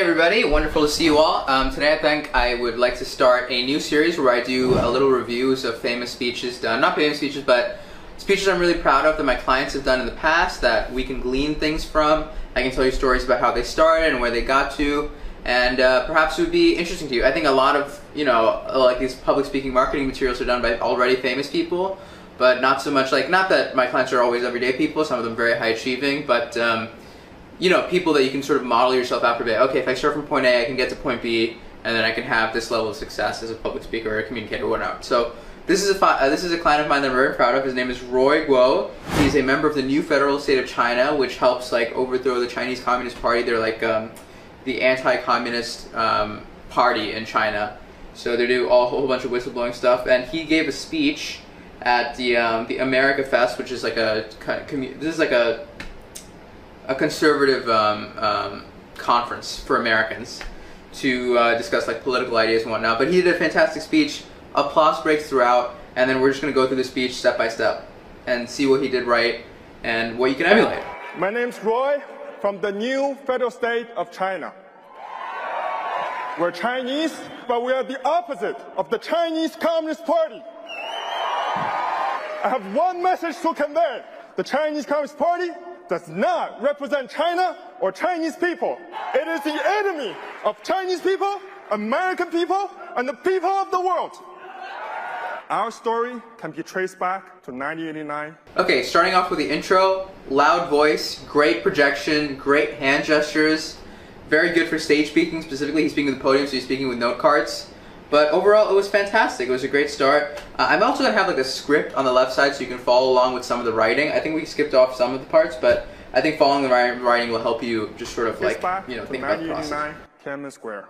everybody, wonderful to see you all. Today I think I would like to start a new series where I do a little reviews of famous speeches done, not famous speeches, but speeches I'm really proud of that my clients have done in the past that we can glean things from. I can tell you stories about how they started and where they got to, and perhaps it would be interesting to you. I think a lot of, like these public speaking marketing materials are done by already famous people, but not so much not that my clients are always everyday people, some of them very high achieving, but people that you can sort of model yourself after. Okay, if I start from point A, I can get to point B, and then I can have this level of success as a public speaker or a communicator or whatnot. So this is a client of mine that I'm very proud of. His name is Roy Guo. He's a member of the New Federal State of China, which helps overthrow the Chinese Communist Party. They're the anti-communist party in China. So they do a whole bunch of whistleblowing stuff. And he gave a speech at the America Fest, which is a conservative conference for Americans to discuss political ideas and whatnot. But he did a fantastic speech. Applause breaks throughout, and then we're just going to go through the speech step by step and see what he did right and what you can emulate. My name's Roy from the New Federal State of China. We're Chinese, but we are the opposite of the Chinese Communist Party. I have one message to convey. The Chinese Communist Party does not represent China or Chinese people. It is the enemy of Chinese people, American people, and the people of the world. Our story can be traced back to 1989. Okay, starting off with the intro, loud voice, great projection, great hand gestures, very good for stage speaking. Specifically, he's speaking at the podium, so he's speaking with note cards. But overall, it was fantastic. It was a great start. I'm also going to have a script on the left side so you can follow along with some of the writing. I think we skipped off some of the parts, but I think following the writing will help you just sort of think about the process. Tiananmen Square.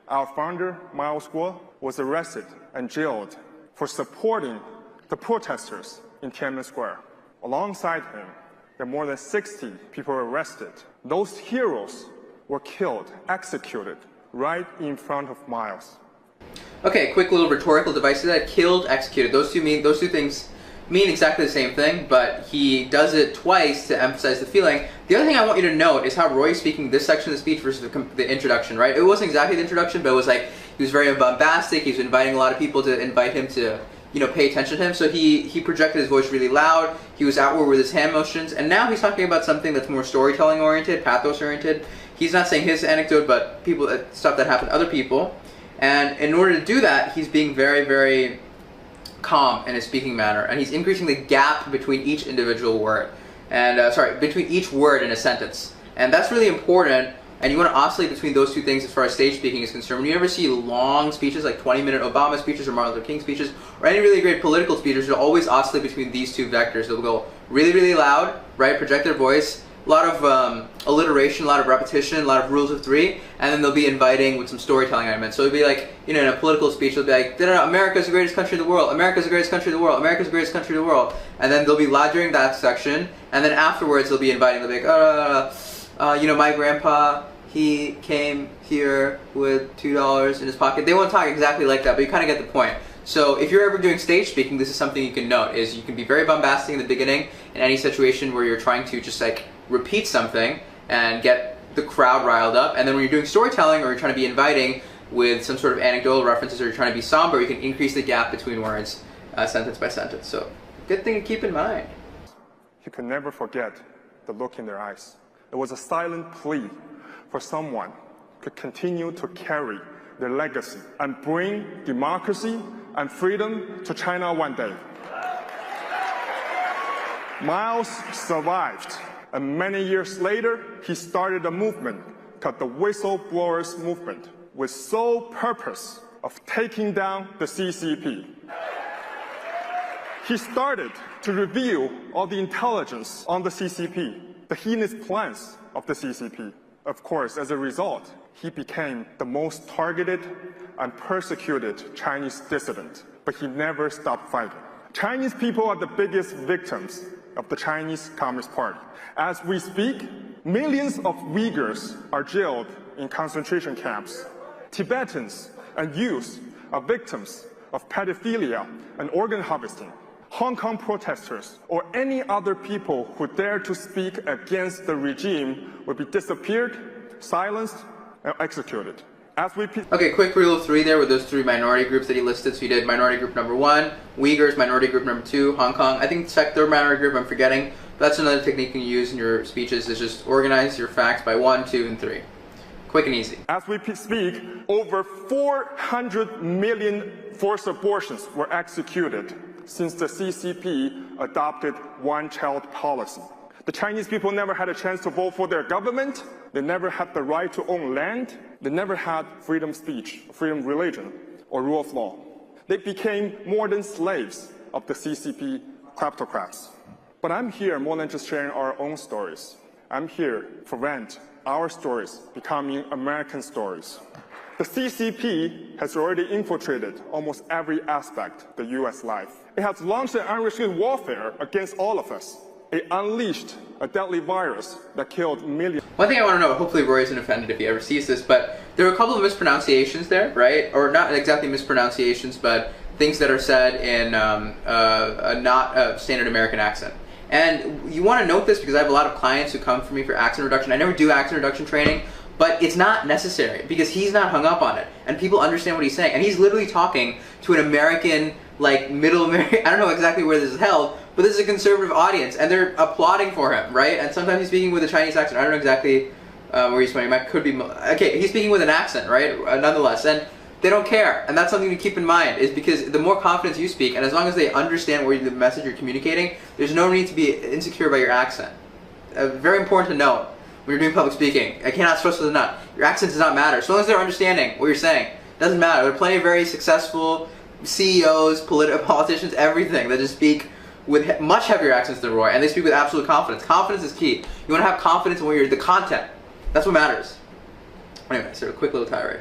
Our founder, Miles Guo, was arrested and jailed for supporting the protesters in Tiananmen Square. Alongside him, there are more than 60 people arrested. Those heroes were killed, executed, right in front of Miles. Okay, quick little rhetorical device that killed, executed. Those two things mean exactly the same thing, but he does it twice to emphasize the feeling. The other thing I want you to note is how Roy's speaking this section of the speech versus the introduction, right? It wasn't exactly the introduction, but it was he was very bombastic. He was inviting a lot of people to invite him to, pay attention to him. So he projected his voice really loud. He was outward with his hand motions, and now he's talking about something that's more storytelling oriented, pathos oriented. He's not saying his anecdote, but stuff that happened to other people. And in order to do that, he's being very, very calm in his speaking manner, and he's increasing the gap between each individual word, and between each word in a sentence. And that's really important, and you want to oscillate between those two things as far as stage speaking is concerned. When you ever see long speeches, like 20-minute Obama speeches or Martin Luther King speeches, or any really great political speeches, you'll always oscillate between these two vectors. They'll go really, really loud, right, project their voice, a lot of alliteration, a lot of repetition, a lot of rules of three, and then they'll be inviting with some storytelling elements. So it'll be in a political speech, they'll be America's the greatest country in the world, America's the greatest country in the world, America's the greatest country in the world. And then they'll be loud during that section, and then afterwards they'll be inviting, they'll be my grandpa, he came here with $2 in his pocket. They won't talk exactly like that, but you kind of get the point. So if you're ever doing stage speaking, this is something you can note, is you can be very bombastic in the beginning in any situation where you're trying to just repeat something and get the crowd riled up, and then when you're doing storytelling or you're trying to be inviting with some sort of anecdotal references or you're trying to be somber, you can increase the gap between words, sentence by sentence. So good thing to keep in mind. You can never forget the look in their eyes. It was a silent plea for someone to continue to carry their legacy and bring democracy and freedom to China one day. Miles survived, and many years later, he started a movement called the Whistleblowers Movement, with sole purpose of taking down the CCP. He started to reveal all the intelligence on the CCP, the heinous plans of the CCP. Of course, as a result, he became the most targeted and persecuted Chinese dissident, but he never stopped fighting. Chinese people are the biggest victims of the Chinese Communist Party. As we speak, millions of Uyghurs are jailed in concentration camps. Tibetans and youths are victims of pedophilia and organ harvesting. Hong Kong protesters or any other people who dare to speak against the regime will be disappeared, silenced, and executed. As we Okay, quick rule of three there with those three minority groups that he listed. So you did minority group number 1, Uyghurs, minority group number 2, Hong Kong. I think third minority group I'm forgetting. That's another technique you can use in your speeches, is just organize your facts by 1, 2, and 3. Quick and easy. As we speak, over 400 million forced abortions were executed since the CCP adopted one-child policy. The Chinese people never had a chance to vote for their government. They never had the right to own land. They never had freedom of speech, freedom of religion, or rule of law. They became more than slaves of the CCP kleptocrats. But I'm here more than just sharing our own stories. I'm here to prevent our stories becoming American stories. The CCP has already infiltrated almost every aspect of the US life. It has launched an unrestricted warfare against all of us. It unleashed a deadly virus that killed millions. One thing I want to know, hopefully Roy isn't offended if he ever sees this, but there were a couple of mispronunciations there, right? Or not exactly mispronunciations, but things that are said in a not a standard American accent. And you want to note this because I have a lot of clients who come for me for accent reduction. I never do accent reduction training, but it's not necessary because he's not hung up on it. And people understand what he's saying. And he's literally talking to an American, like middle American, I don't know exactly where this is held, but this is a conservative audience, and they're applauding for him, right? And sometimes he's speaking with a Chinese accent. I don't know exactly where he's from. He could be, okay, he's speaking with an accent, right? Nonetheless, and they don't care. And that's something to keep in mind, is because the more confidence you speak, and as long as they understand where the message you're communicating, there's no need to be insecure about your accent. Very important to note when you're doing public speaking. I cannot stress this enough. Your accent does not matter. As long as they're understanding what you're saying, it doesn't matter. There are plenty of very successful CEOs, politicians, everything that just speak with much heavier accents than Roy, and they speak with absolute confidence. Confidence is key. You want to have confidence in what you're, the content. That's what matters. Anyway, so a quick little tirade.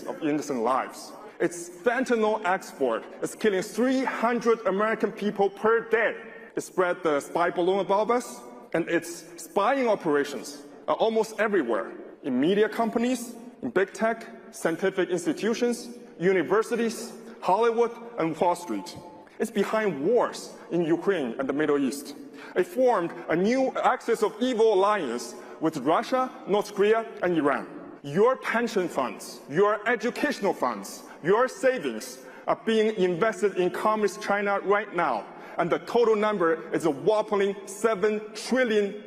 Of innocent lives. Its fentanyl export is killing 300 American people per day. It spread the spy balloon above us, and its spying operations are almost everywhere. In media companies, in big tech, scientific institutions, universities, Hollywood, and Wall Street. It's behind wars in Ukraine and the Middle East. It formed a new axis of evil alliance with Russia, North Korea, and Iran. Your pension funds, your educational funds, your savings are being invested in Communist China right now, and the total number is a whopping $7 trillion.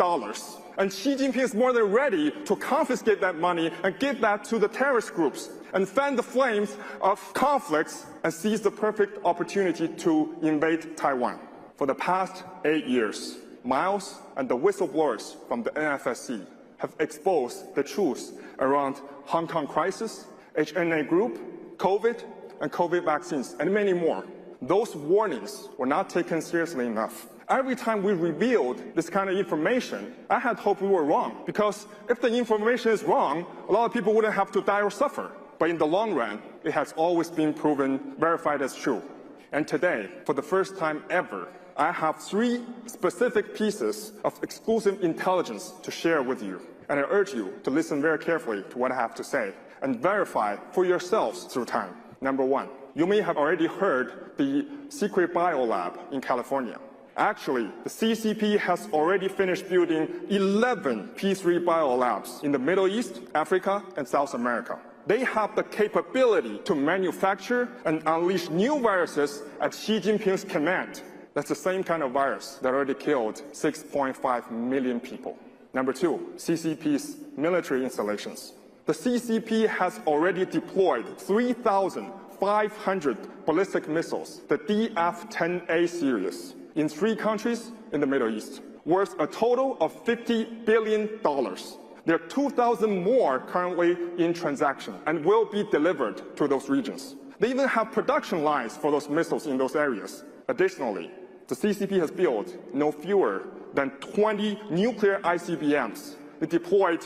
And Xi Jinping is more than ready to confiscate that money and give that to the terrorist groups and fan the flames of conflicts and seize the perfect opportunity to invade Taiwan. For the past 8 years, Miles and the whistleblowers from the NFSC have exposed the truth around Hong Kong crisis, HNA group, COVID, and COVID vaccines, and many more. Those warnings were not taken seriously enough. Every time we revealed this kind of information, I had hoped we were wrong, because if the information is wrong, a lot of people wouldn't have to die or suffer. But in the long run, it has always been proven, verified as true. And today, for the first time ever, I have 3 specific pieces of exclusive intelligence to share with you. And I urge you to listen very carefully to what I have to say and verify for yourselves through time. Number 1, you may have already heard the secret biolab in California. Actually, the CCP has already finished building 11 P3 biolabs in the Middle East, Africa, and South America. They have the capability to manufacture and unleash new viruses at Xi Jinping's command. That's the same kind of virus that already killed 6.5 million people. Number 2, CCP's military installations. The CCP has already deployed 3,500 ballistic missiles, the DF-10A series, in 3 countries in the Middle East, worth a total of $50 billion. There are 2,000 more currently in transaction and will be delivered to those regions. They even have production lines for those missiles in those areas. Additionally, the CCP has built no fewer than 20 nuclear ICBMs. They deployed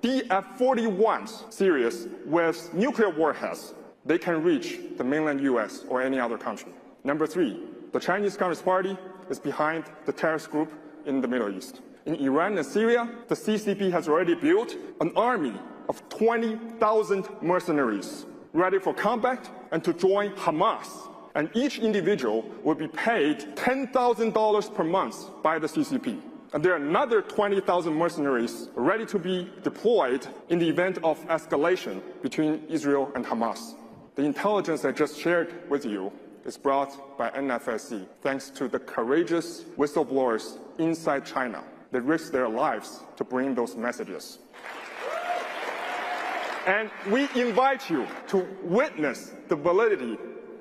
DF-41 series with nuclear warheads. They can reach the mainland US or any other country. Number 3, the Chinese Communist Party is behind the terrorist group in the Middle East. In Iran and Syria, the CCP has already built an army of 20,000 mercenaries ready for combat and to join Hamas. And each individual will be paid $10,000 per month by the CCP. And there are another 20,000 mercenaries ready to be deployed in the event of escalation between Israel and Hamas. The intelligence I just shared with you is brought by NFSC thanks to the courageous whistleblowers inside China that risked their lives to bring those messages. And we invite you to witness the validity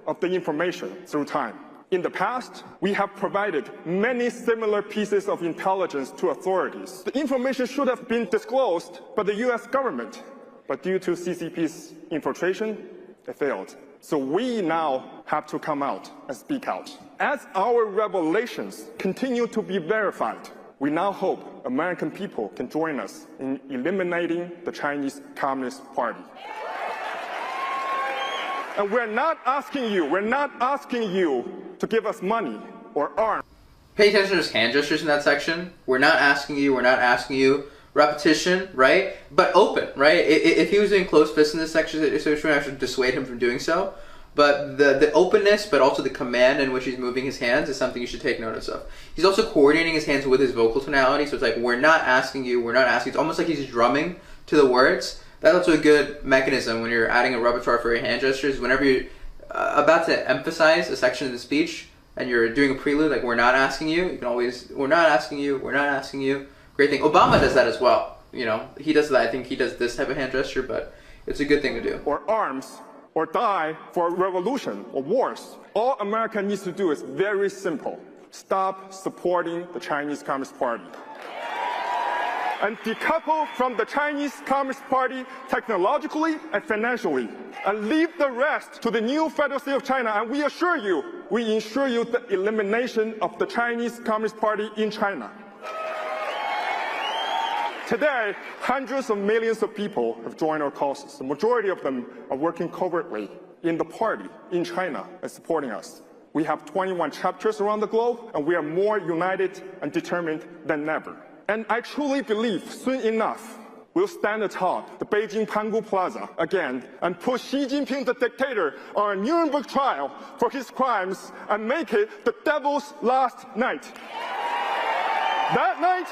of the information through time. In the past, we have provided many similar pieces of intelligence to authorities. The information should have been disclosed by the US government, but due to CCP's infiltration, it failed. So we now have to come out and speak out. As our revelations continue to be verified, we now hope American people can join us in eliminating the Chinese Communist Party. And we're not asking you to give us money or arms. Pay attention to his hand gestures in that section. We're not asking you. Repetition, right? But open, right? If he was doing close fists in this section, so we're trying to dissuade him from doing so. But the openness, but also the command in which he's moving his hands is something you should take notice of. He's also coordinating his hands with his vocal tonality, so it's like, we're not asking you. It's almost like he's drumming to the words. That's also a good mechanism when you're adding a repertoire for your hand gestures. Whenever you're about to emphasize a section of the speech and you're doing a prelude, like, we're not asking you, you can always, we're not asking you. Great thing. Obama does that as well. You know, he does that. I think he does this type of hand gesture, but it's a good thing to do. Or arms, or die for revolution or wars. All America needs to do is very simple. Stop supporting the Chinese Communist Party. And decouple from the Chinese Communist Party technologically and financially. And leave the rest to the new Federal State of China. And we ensure you the elimination of the Chinese Communist Party in China. Today, hundreds of millions of people have joined our causes. The majority of them are working covertly in the party in China and supporting us. We have 21 chapters around the globe, and we are more united and determined than ever. And I truly believe soon enough, we'll stand atop the Beijing Pangu Plaza again and put Xi Jinping, the dictator, on a Nuremberg trial for his crimes and make it the devil's last night. That night,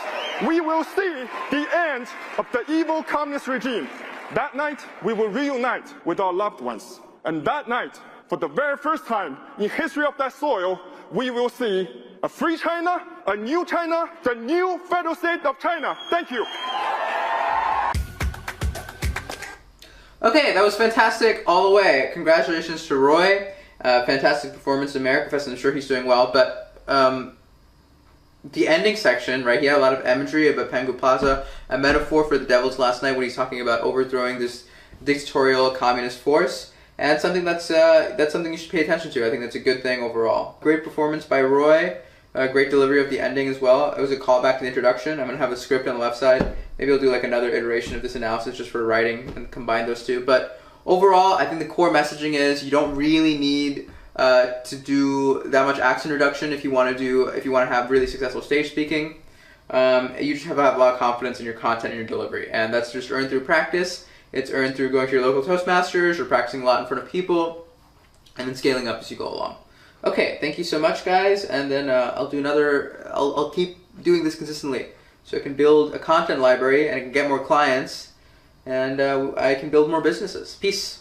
we will see the end of the evil communist regime. That night, we will reunite with our loved ones. And that night, for the very first time in history of that soil, we will see a free China, a new China, the new Federal State of China. Thank you. Okay, that was fantastic all the way. Congratulations to Roy. Fantastic performance in America Fest. I'm sure he's doing well, but the ending section, right, he had a lot of imagery about Pangu Plaza, a metaphor for the devil's last night when he's talking about overthrowing this dictatorial communist force, and something that's something you should pay attention to. I think that's a good thing overall. Great performance by Roy, great delivery of the ending as well. It was a callback to the introduction. I'm going to have a script on the left side. Maybe I'll do like another iteration of this analysis just for writing and combine those two. But overall, I think the core messaging is you don't really need to do that much accent reduction if you want to have really successful stage speaking. You just have to have a lot of confidence in your content and your delivery, and that's just earned through practice. It's earned through going to your local Toastmasters or practicing a lot in front of people, and then scaling up as you go along. Okay, thank you so much, guys, and then I'll keep doing this consistently so I can build a content library and I can get more clients and I can build more businesses. Peace.